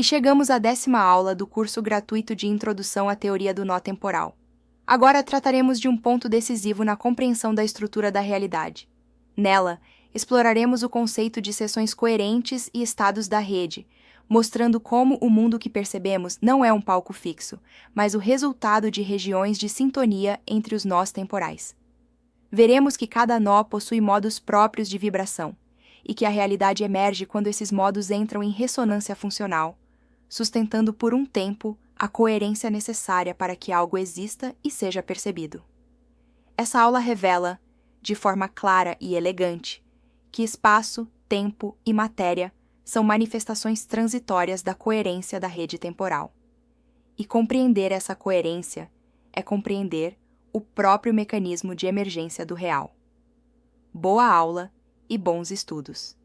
E chegamos à 10ª aula do curso gratuito de Introdução à Teoria do Nó Temporal. Agora trataremos de um ponto decisivo na compreensão da estrutura da realidade. Nela, exploraremos o conceito de seções coerentes e estados da rede, mostrando como o mundo que percebemos não é um palco fixo, mas o resultado de regiões de sintonia entre os nós temporais. Veremos que cada nó possui modos próprios de vibração, e que a realidade emerge quando esses modos entram em ressonância funcional, sustentando por um tempo a coerência necessária para que algo exista e seja percebido. Essa aula revela, de forma clara e elegante, que espaço, tempo e matéria são manifestações transitórias da coerência da rede temporal. E compreender essa coerência é compreender o próprio mecanismo de emergência do real. Boa aula e bons estudos.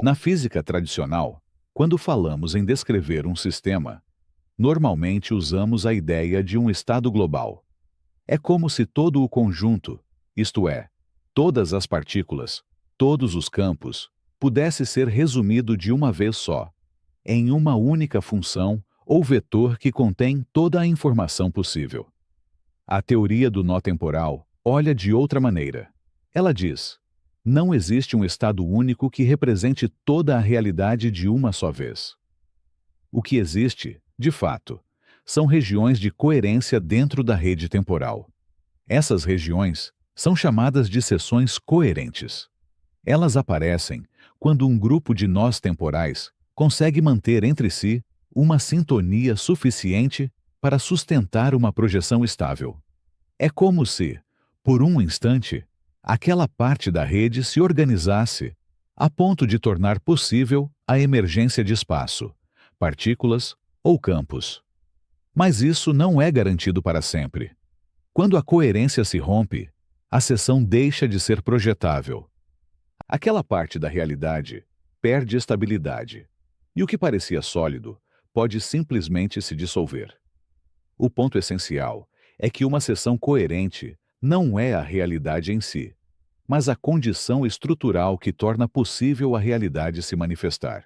Na física tradicional, quando falamos em descrever um sistema, normalmente usamos a ideia de um estado global. É como se todo o conjunto, isto é, todas as partículas, todos os campos, pudesse ser resumido de uma vez só, em uma única função ou vetor que contém toda a informação possível. A teoria do nó temporal olha de outra maneira. Ela diz: não existe um estado único que represente toda a realidade de uma só vez. O que existe, de fato, são regiões de coerência dentro da rede temporal. Essas regiões são chamadas de seções coerentes. Elas aparecem quando um grupo de nós temporais consegue manter entre si uma sintonia suficiente para sustentar uma projeção estável. É como se, por um instante, aquela parte da rede se organizasse a ponto de tornar possível a emergência de espaço, partículas ou campos. Mas isso não é garantido para sempre. Quando a coerência se rompe, a seção deixa de ser projetável. Aquela parte da realidade perde estabilidade, e o que parecia sólido pode simplesmente se dissolver. O ponto essencial é que uma seção coerente não é a realidade em si, mas a condição estrutural que torna possível a realidade se manifestar.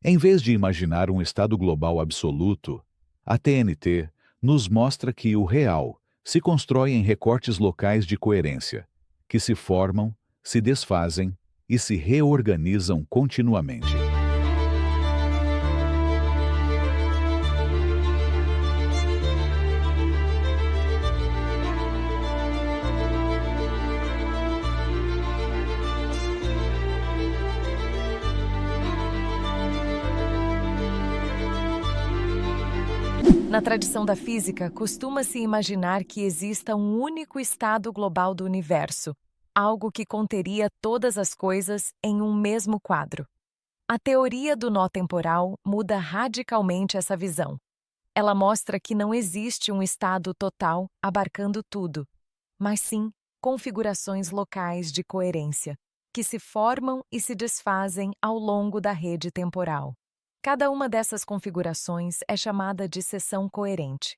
Em vez de imaginar um estado global absoluto, a TNT nos mostra que o real se constrói em recortes locais de coerência, que se formam, se desfazem e se reorganizam continuamente. Na tradição da física, costuma-se imaginar que exista um único estado global do universo, algo que conteria todas as coisas em um mesmo quadro. A teoria do nó temporal muda radicalmente essa visão. Ela mostra que não existe um estado total abarcando tudo, mas sim configurações locais de coerência, que se formam e se desfazem ao longo da rede temporal. Cada uma dessas configurações é chamada de seção coerente.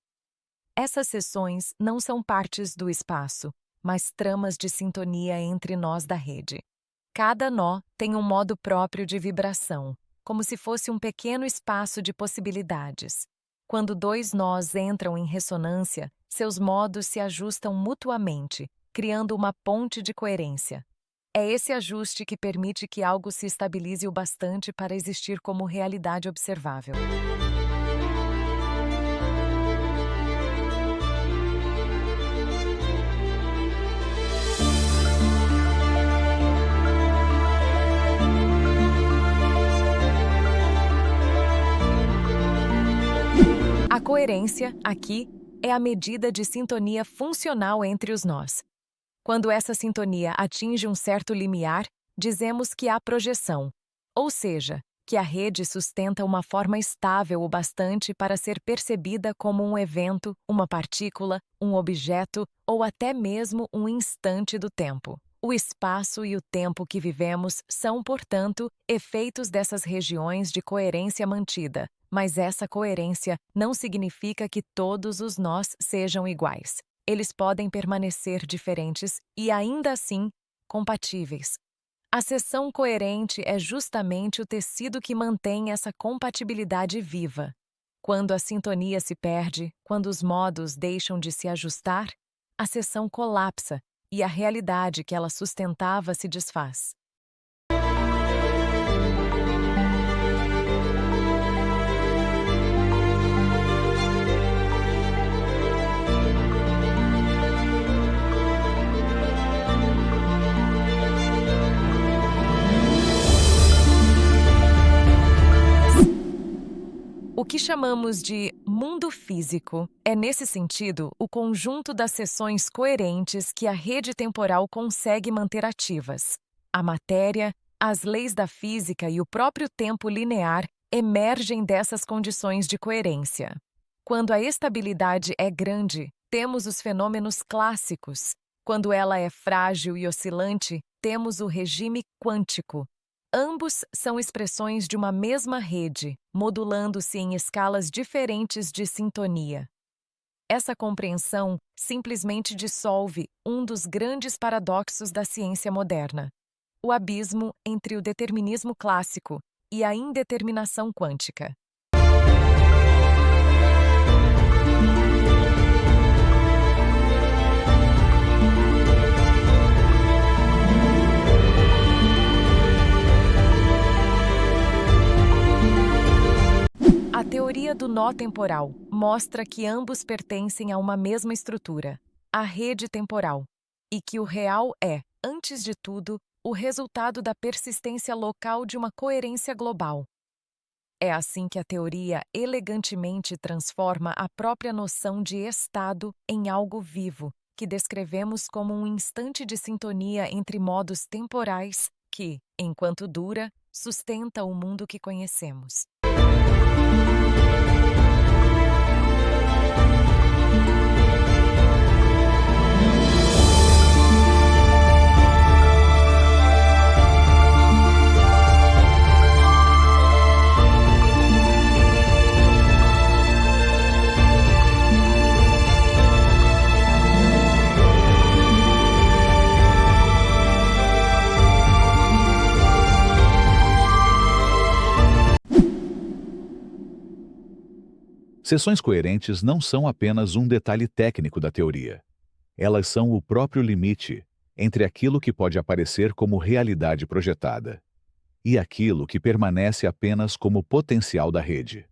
Essas seções não são partes do espaço, mas tramas de sintonia entre nós da rede. Cada nó tem um modo próprio de vibração, como se fosse um pequeno espaço de possibilidades. Quando dois nós entram em ressonância, seus modos se ajustam mutuamente, criando uma ponte de coerência. É esse ajuste que permite que algo se estabilize o bastante para existir como realidade observável. A coerência, aqui, é a medida de sintonia funcional entre os nós. Quando essa sintonia atinge um certo limiar, dizemos que há projeção, ou seja, que a rede sustenta uma forma estável o bastante para ser percebida como um evento, uma partícula, um objeto ou até mesmo um instante do tempo. O espaço e o tempo que vivemos são, portanto, efeitos dessas regiões de coerência mantida, mas essa coerência não significa que todos os nós sejam iguais. Eles podem permanecer diferentes e, ainda assim, compatíveis. A seção coerente é justamente o tecido que mantém essa compatibilidade viva. Quando a sintonia se perde, quando os modos deixam de se ajustar, a seção colapsa e a realidade que ela sustentava se desfaz. O que chamamos de mundo físico é, nesse sentido, o conjunto das seções coerentes que a rede temporal consegue manter ativas. A matéria, as leis da física e o próprio tempo linear emergem dessas condições de coerência. Quando a estabilidade é grande, temos os fenômenos clássicos. Quando ela é frágil e oscilante, temos o regime quântico. Ambos são expressões de uma mesma rede, modulando-se em escalas diferentes de sintonia. Essa compreensão simplesmente dissolve um dos grandes paradoxos da ciência moderna: o abismo entre o determinismo clássico e a indeterminação quântica. A teoria do nó temporal mostra que ambos pertencem a uma mesma estrutura, a rede temporal, e que o real é, antes de tudo, o resultado da persistência local de uma coerência global. É assim que a teoria elegantemente transforma a própria noção de estado em algo vivo, que descrevemos como um instante de sintonia entre modos temporais que, enquanto dura, sustenta o mundo que conhecemos. Seções coerentes não são apenas um detalhe técnico da teoria. Elas são o próprio limite entre aquilo que pode aparecer como realidade projetada e aquilo que permanece apenas como potencial da rede.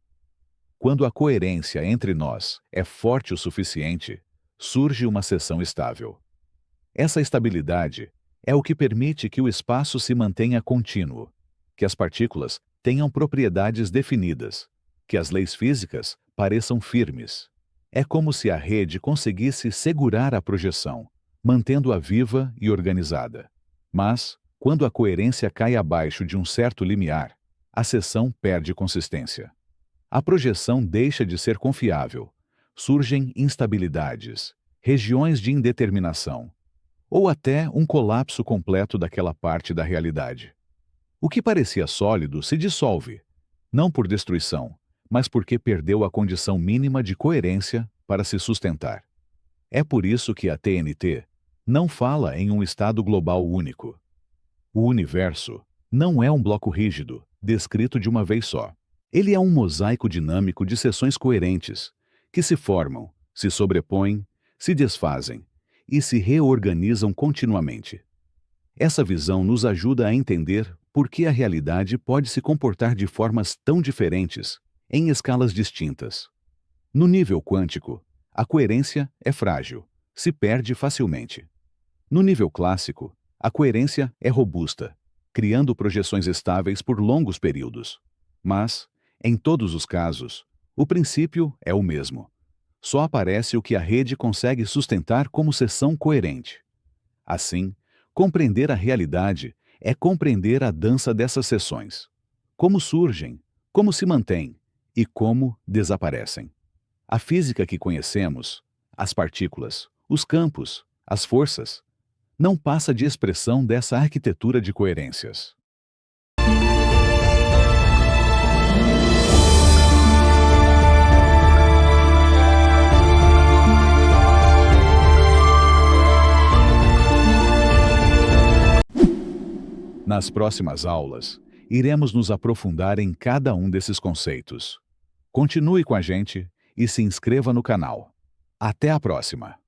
Quando a coerência entre nós é forte o suficiente, surge uma seção estável. Essa estabilidade é o que permite que o espaço se mantenha contínuo, que as partículas tenham propriedades definidas, que as leis físicas pareçam firmes. É como se a rede conseguisse segurar a projeção, mantendo-a viva e organizada. Mas, quando a coerência cai abaixo de um certo limiar, a seção perde consistência. A projeção deixa de ser confiável. Surgem instabilidades, regiões de indeterminação, ou até um colapso completo daquela parte da realidade. O que parecia sólido se dissolve, não por destruição, mas porque perdeu a condição mínima de coerência para se sustentar. É por isso que a TNT não fala em um estado global único. O universo não é um bloco rígido, descrito de uma vez só. Ele é um mosaico dinâmico de seções coerentes, que se formam, se sobrepõem, se desfazem e se reorganizam continuamente. Essa visão nos ajuda a entender por que a realidade pode se comportar de formas tão diferentes em escalas distintas. No nível quântico, a coerência é frágil, se perde facilmente. No nível clássico, a coerência é robusta, criando projeções estáveis por longos períodos. Mas, em todos os casos, o princípio é o mesmo. Só aparece o que a rede consegue sustentar como seção coerente. Assim, compreender a realidade é compreender a dança dessas seções. Como surgem, como se mantêm, e como desaparecem. A física que conhecemos, as partículas, os campos, as forças, não passa de expressão dessa arquitetura de coerências. Nas próximas aulas, iremos nos aprofundar em cada um desses conceitos. Continue com a gente e se inscreva no canal. Até a próxima!